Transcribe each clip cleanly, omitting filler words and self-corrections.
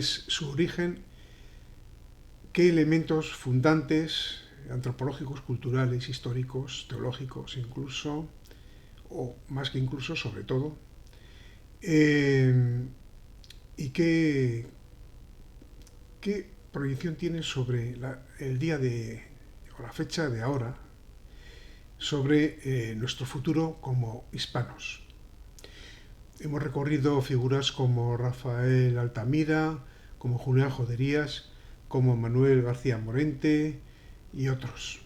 es su origen, qué elementos fundantes, antropológicos, culturales, históricos, teológicos incluso, o más que incluso, sobre todo, y qué proyección tiene sobre el día o la fecha de ahora, sobre nuestro futuro como hispanos. Hemos recorrido figuras como Rafael Altamira, como Julián Joderías, como Manuel García Morente y otros.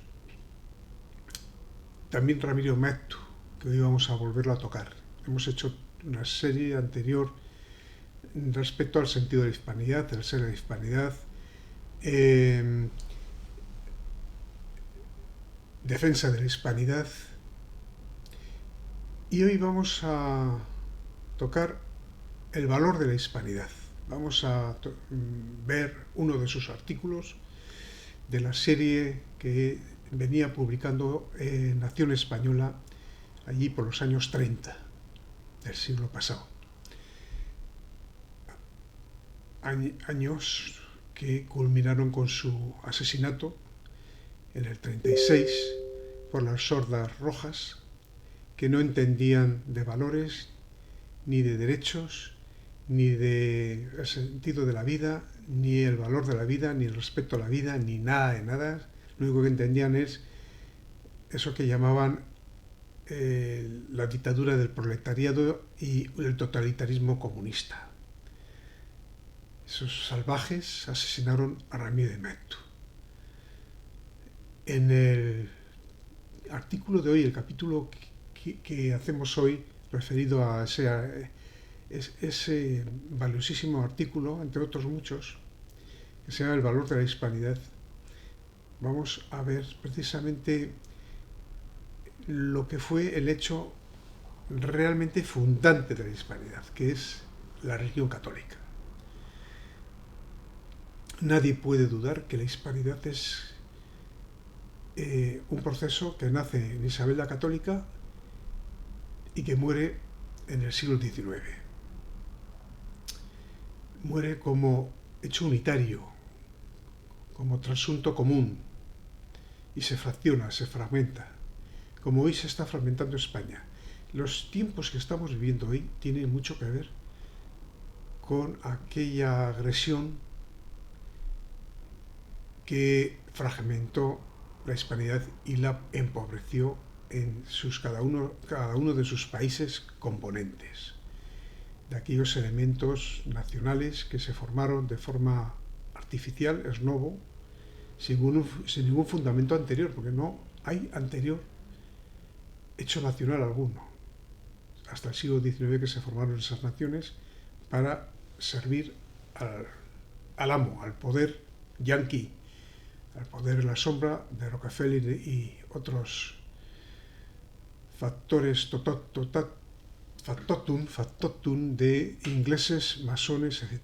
También Ramiro Mettu, que hoy vamos a volverlo a tocar. Hemos hecho una serie anterior respecto al sentido de la hispanidad, del ser de la hispanidad, defensa de la hispanidad, y hoy vamos a tocar el valor de la hispanidad. Vamos a ver uno de sus artículos de la serie que venía publicando Nación Española allí por los años 30 del siglo pasado. Años que culminaron con su asesinato en el 36 por las hordas rojas, que no entendían de valores, ni de derechos, ni del sentido de la vida, ni el valor de la vida, ni el respeto a la vida, ni nada de nada. Lo único que entendían es eso que llamaban la dictadura del proletariado y el totalitarismo comunista. Esos salvajes asesinaron a Ramiro de Mettu. En el artículo de hoy, el capítulo que hacemos hoy, referido a ese valiosísimo artículo, entre otros muchos, que se llama El valor de la hispanidad, vamos a ver precisamente lo que fue el hecho realmente fundante de la hispanidad, que es la religión católica. Nadie puede dudar que la hispanidad es un proceso que nace en Isabel la Católica y que muere en el siglo XIX. Muere como hecho unitario, como trasunto común, y se fracciona, se fragmenta, como hoy se está fragmentando España. Los tiempos que estamos viviendo hoy tienen mucho que ver con aquella agresión que fragmentó la hispanidad y la empobreció en cada uno de sus países componentes, de aquellos elementos nacionales que se formaron de forma artificial, ex novo, sin ningún fundamento anterior, porque no hay anterior hecho nacional alguno, hasta el siglo XIX, que se formaron esas naciones para servir al amo, al poder yanqui, al poder en la sombra de Rockefeller y otros factores factotum de ingleses, masones, etc.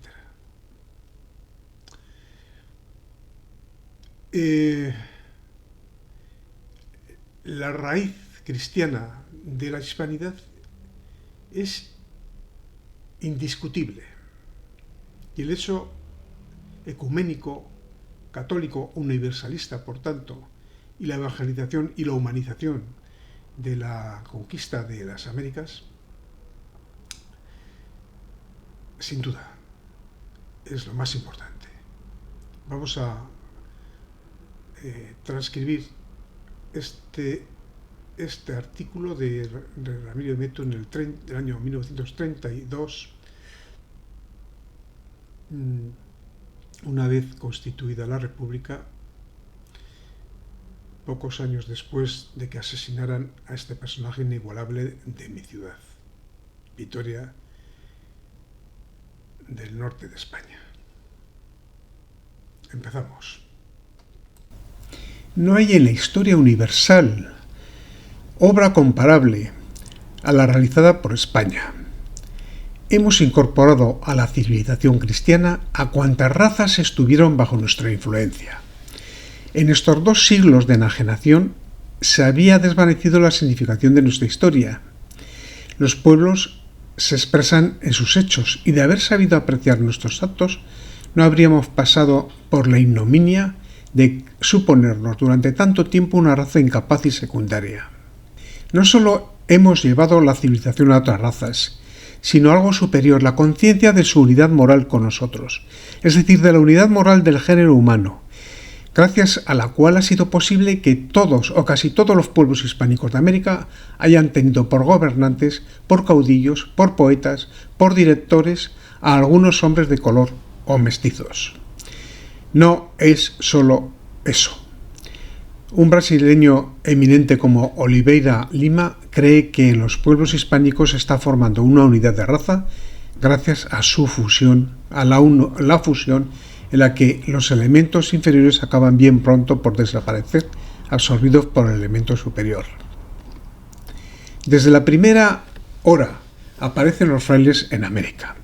La raíz cristiana de la hispanidad es indiscutible, y el hecho ecuménico, católico, universalista, por tanto, y la evangelización y la humanización de la conquista de las Américas, sin duda, es lo más importante. Vamos a transcribir este artículo de Ramiro de Mettu en el año 1932, una vez constituida la República, pocos años después de que asesinaran a este personaje inigualable de mi ciudad, Vitoria, del norte de España. Empezamos. No hay en la historia universal obra comparable a la realizada por España. Hemos incorporado a la civilización cristiana a cuantas razas estuvieron bajo nuestra influencia. En estos 2 siglos de enajenación se había desvanecido la significación de nuestra historia. Los pueblos se expresan en sus hechos, y de haber sabido apreciar nuestros actos, no habríamos pasado por la ignominia de suponernos durante tanto tiempo una raza incapaz y secundaria. No solo hemos llevado la civilización a otras razas, sino algo superior, la conciencia de su unidad moral con nosotros, es decir, de la unidad moral del género humano, gracias a la cual ha sido posible que todos o casi todos los pueblos hispánicos de América hayan tenido por gobernantes, por caudillos, por poetas, por directores, a algunos hombres de color o mestizos. No es solo eso. Un brasileño eminente como Oliveira Lima cree que en los pueblos hispánicos se está formando una unidad de raza gracias a su fusión, a la fusión en la que los elementos inferiores acaban bien pronto por desaparecer, absorbidos por el elemento superior. Desde la primera hora aparecen los frailes en América.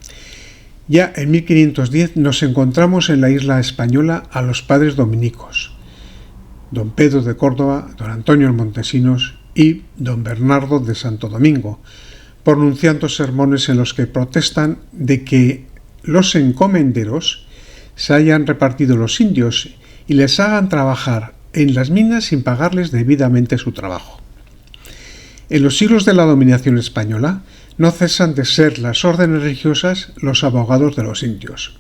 Ya en 1510 nos encontramos en la isla española a los padres dominicos, don Pedro de Córdoba, don Antonio Montesinos y don Bernardo de Santo Domingo, pronunciando sermones en los que protestan de que los encomenderos se hayan repartido los indios y les hagan trabajar en las minas sin pagarles debidamente su trabajo. En los siglos de la dominación española no cesan de ser las órdenes religiosas los abogados de los indios.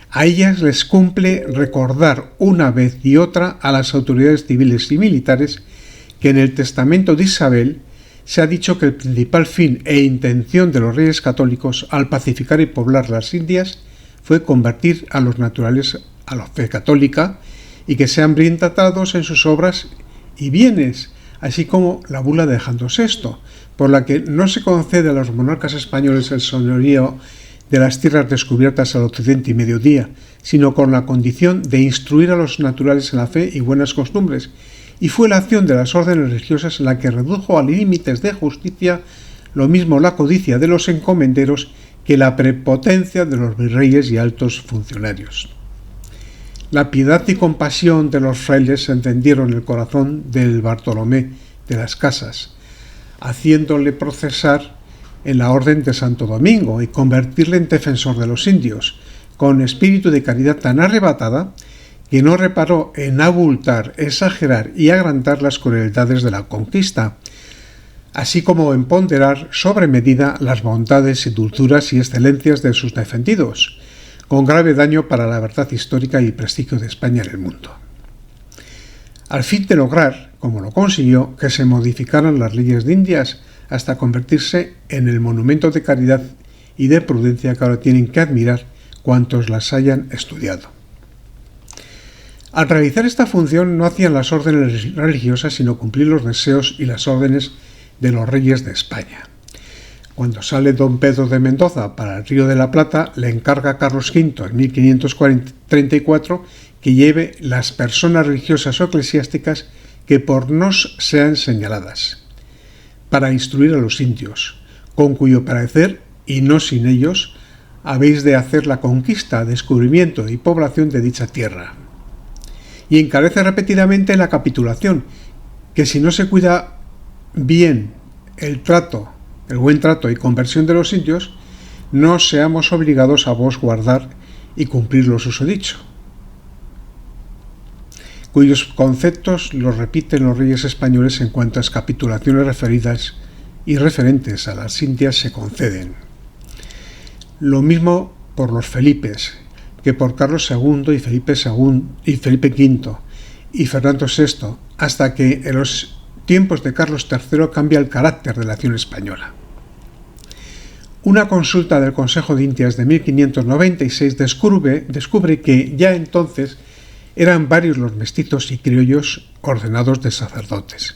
A ellas les cumple recordar una vez y otra a las autoridades civiles y militares que en el testamento de Isabel se ha dicho que el principal fin e intención de los reyes católicos al pacificar y poblar las Indias fue convertir a los naturales a la fe católica y que sean bien tratados en sus obras y bienes, así como la bula de Alejandro VI, por la que no se concede a los monarcas españoles el señorío de las tierras descubiertas al occidente y mediodía, sino con la condición de instruir a los naturales en la fe y buenas costumbres, y fue la acción de las órdenes religiosas la que redujo a límites de justicia lo mismo la codicia de los encomenderos que la prepotencia de los virreyes y altos funcionarios. La piedad y compasión de los frailes encendieron el corazón del Bartolomé de las Casas, haciéndole procesar en la Orden de Santo Domingo y convertirle en defensor de los indios, con espíritu de caridad tan arrebatada que no reparó en abultar, exagerar y agrandar las crueldades de la conquista, así como en ponderar sobre medida las bondades y dulzuras y excelencias de sus defendidos, con grave daño para la verdad histórica y prestigio de España en el mundo. Al fin de lograr, como lo consiguió, que se modificaran las leyes de Indias hasta convertirse en el monumento de caridad y de prudencia que ahora tienen que admirar cuantos las hayan estudiado. Al realizar esta función no hacían las órdenes religiosas sino cumplir los deseos y las órdenes de los reyes de España. Cuando sale don Pedro de Mendoza para el Río de la Plata, le encarga a Carlos V en 1534 que lleve las personas religiosas o eclesiásticas que por nos sean señaladas, para instruir a los indios, con cuyo parecer, y no sin ellos, habéis de hacer la conquista, descubrimiento y población de dicha tierra. Y encarece repetidamente la capitulación, que si no se cuida bien el buen trato y conversión de los indios, no seamos obligados a vos guardar y cumplir lo susodicho, cuyos conceptos los repiten los reyes españoles en cuantas capitulaciones referidas y referentes a las Indias se conceden. Lo mismo por los Felipes, que por Carlos II y Felipe V y Fernando VI, hasta que en los tiempos de Carlos III cambia el carácter de la acción española. Una consulta del Consejo de Indias de 1596 descubre que ya entonces eran varios los mestizos y criollos ordenados de sacerdotes,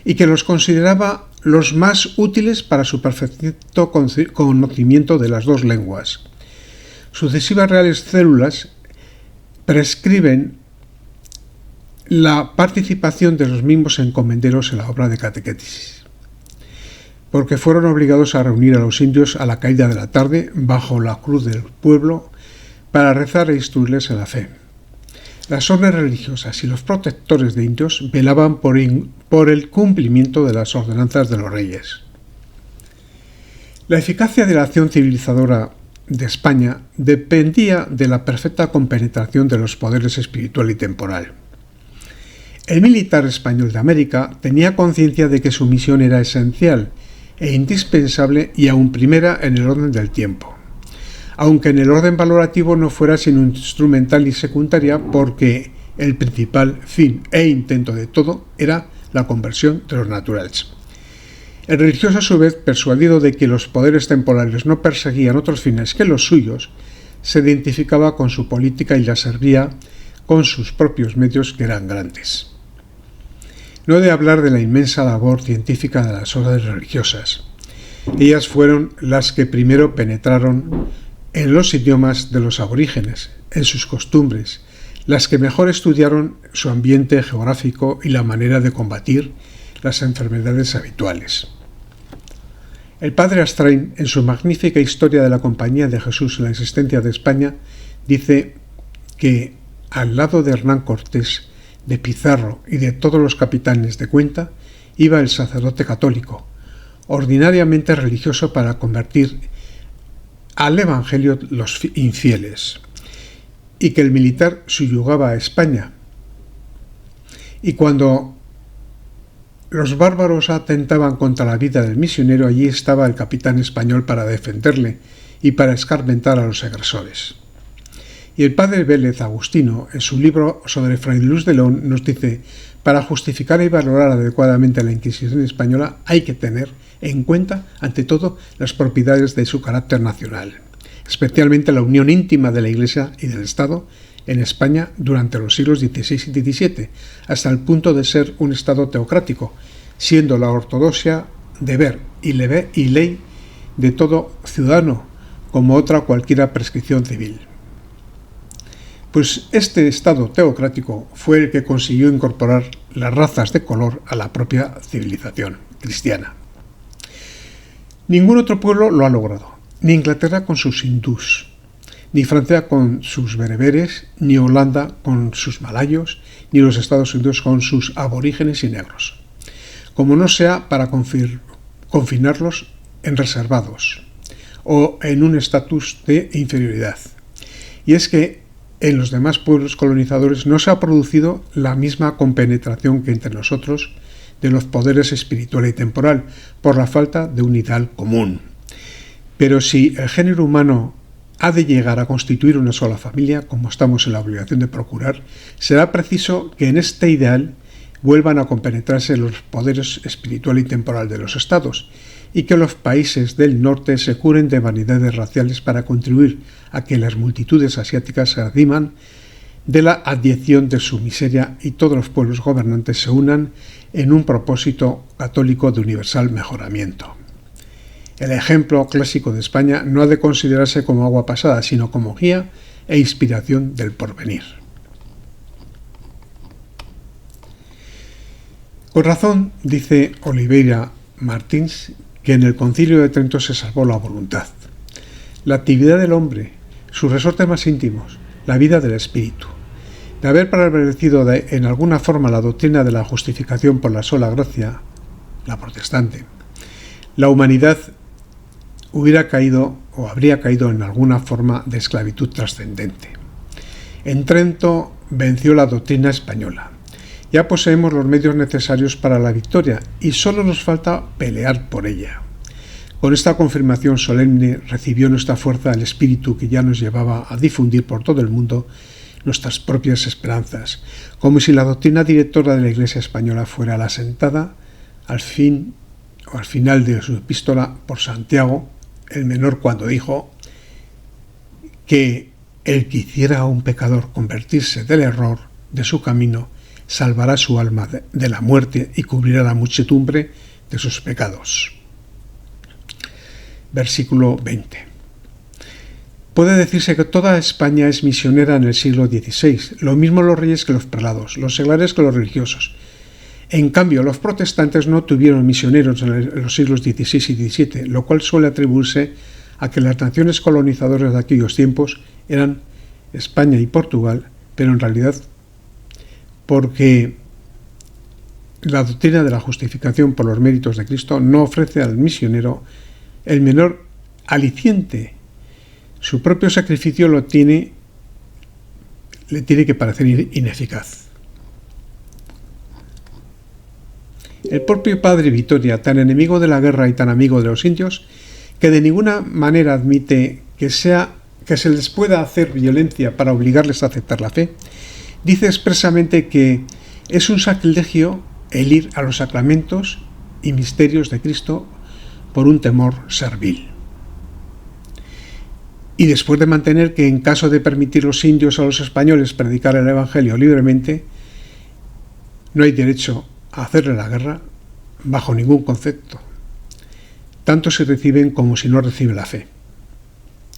y que los consideraba los más útiles para su perfecto conocimiento de las dos lenguas. Sucesivas reales células prescriben la participación de los mismos encomenderos en la obra de catequesis, porque fueron obligados a reunir a los indios a la caída de la tarde bajo la cruz del pueblo para rezar e instruirles en la fe. Las órdenes religiosas y los protectores de indios velaban por el cumplimiento de las ordenanzas de los reyes. La eficacia de la acción civilizadora de España dependía de la perfecta compenetración de los poderes espiritual y temporal. El militar español de América tenía conciencia de que su misión era esencial e indispensable y aún primera en el orden del tiempo, aunque en el orden valorativo no fuera sino instrumental y secundaria, porque el principal fin e intento de todo era la conversión de los naturales. El religioso, a su vez, persuadido de que los poderes temporales no perseguían otros fines que los suyos, se identificaba con su política y la servía con sus propios medios, que eran grandes. No he de hablar de la inmensa labor científica de las órdenes religiosas. Ellas fueron las que primero penetraron en los idiomas de los aborígenes, en sus costumbres, las que mejor estudiaron su ambiente geográfico y la manera de combatir las enfermedades habituales. El padre Astrain, en su magnífica Historia de la Compañía de Jesús en la existencia de España, dice que al lado de Hernán Cortés, de Pizarro y de todos los capitanes de cuenta, iba el sacerdote católico, ordinariamente religioso, para convertir al Evangelio los infieles, y que el militar subyugaba a España. Y cuando los bárbaros atentaban contra la vida del misionero, allí estaba el capitán español para defenderle y para escarmentar a los agresores. Y el padre Vélez Agustino, en su libro sobre Fray Luis de León, nos dice: para justificar y valorar adecuadamente la Inquisición española hay que tener en cuenta, ante todo, las propiedades de su carácter nacional, especialmente la unión íntima de la Iglesia y del Estado en España durante los siglos XVI y XVII, hasta el punto de ser un Estado teocrático, siendo la ortodoxia deber y ley de todo ciudadano, como otra cualquiera prescripción civil. Pues este Estado teocrático fue el que consiguió incorporar las razas de color a la propia civilización cristiana. Ningún otro pueblo lo ha logrado, ni Inglaterra con sus hindús, ni Francia con sus bereberes, ni Holanda con sus malayos, ni los Estados Unidos con sus aborígenes y negros, como no sea para confinarlos en reservados o en un estatus de inferioridad. Y es que en los demás pueblos colonizadores no se ha producido la misma compenetración que entre nosotros de los poderes espiritual y temporal, por la falta de un ideal común. Pero si el género humano ha de llegar a constituir una sola familia, como estamos en la obligación de procurar, será preciso que en este ideal vuelvan a compenetrarse los poderes espiritual y temporal de los estados, y que los países del norte se curen de vanidades raciales para contribuir a que las multitudes asiáticas se rediman de la adyección de su miseria y todos los pueblos gobernantes se unan en un propósito católico de universal mejoramiento. El ejemplo clásico de España no ha de considerarse como agua pasada, sino como guía e inspiración del porvenir. Con razón dice Oliveira Martins que en el Concilio de Trento se salvó la voluntad, la actividad del hombre, sus resortes más íntimos, la vida del espíritu. De haber prevalecido en alguna forma la doctrina de la justificación por la sola gracia, la protestante, la humanidad hubiera caído o habría caído en alguna forma de esclavitud trascendente. En Trento venció la doctrina española. Ya poseemos los medios necesarios para la victoria y solo nos falta pelear por ella. Con esta confirmación solemne recibió nuestra fuerza el espíritu que ya nos llevaba a difundir por todo el mundo nuestras propias esperanzas, como si la doctrina directora de la Iglesia española fuera la asentada al final de su epístola por Santiago el Menor, cuando dijo que el que hiciera a un pecador convertirse del error de su camino salvará su alma de la muerte y cubrirá la muchedumbre de sus pecados. Versículo 20. Puede decirse que toda España es misionera en el siglo XVI, lo mismo los reyes que los prelados, los seglares que los religiosos. En cambio, los protestantes no tuvieron misioneros en los siglos XVI y XVII, lo cual suele atribuirse a que las naciones colonizadoras de aquellos tiempos eran España y Portugal, pero en realidad porque la doctrina de la justificación por los méritos de Cristo no ofrece al misionero el menor aliciente su propio sacrificio le tiene que parecer ineficaz. El propio padre Vitoria, tan enemigo de la guerra y tan amigo de los indios, que de ninguna manera admite que se les pueda hacer violencia para obligarles a aceptar la fe, dice expresamente que es un sacrilegio el ir a los sacramentos y misterios de Cristo por un temor servil. Y después de mantener que en caso de permitir los indios a los españoles predicar el Evangelio libremente, no hay derecho a hacerle la guerra bajo ningún concepto, tanto si reciben como si no reciben la fe.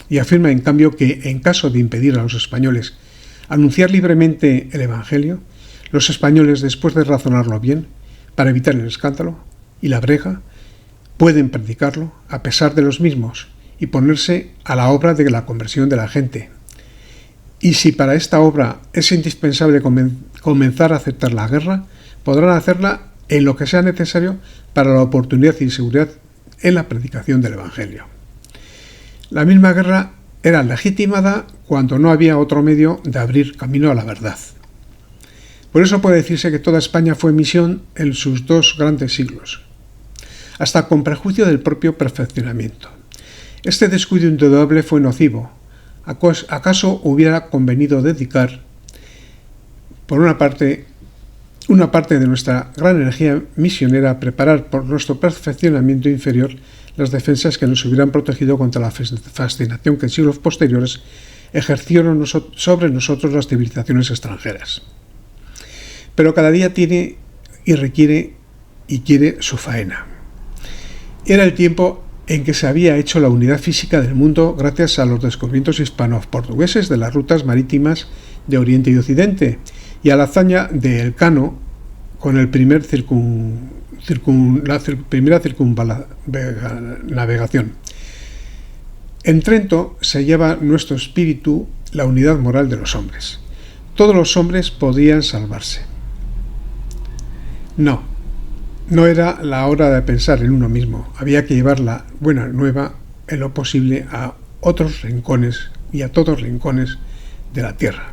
Y afirma en cambio que en caso de impedir a los españoles anunciar libremente el Evangelio, los españoles, después de razonarlo bien, para evitar el escándalo y la brega, pueden predicarlo a pesar de los mismos y ponerse a la obra de la conversión de la gente. Y si para esta obra es indispensable comenzar a aceptar la guerra, podrán hacerla en lo que sea necesario para la oportunidad y seguridad en la predicación del Evangelio. La misma guerra era legitimada cuando no había otro medio de abrir camino a la verdad. Por eso puede decirse que toda España fue misión en sus dos grandes siglos, hasta con prejuicio del propio perfeccionamiento. Este descuido indudable fue nocivo. ¿Acaso hubiera convenido dedicar, por una parte de nuestra gran energía misionera a preparar por nuestro perfeccionamiento inferior las defensas que nos hubieran protegido contra la fascinación que en siglos posteriores ejercieron sobre nosotros las civilizaciones extranjeras? Pero cada día tiene y requiere y quiere su faena. Era el tiempo en que se había hecho la unidad física del mundo gracias a los descubrimientos hispano-portugueses de las rutas marítimas de Oriente y Occidente y a la hazaña de Elcano con el primera circunnavegación. En Trento se lleva nuestro espíritu la unidad moral de los hombres. Todos los hombres podían salvarse. No era la hora de pensar en uno mismo. Había que llevar la buena nueva en lo posible a otros rincones y a todos los rincones de la tierra.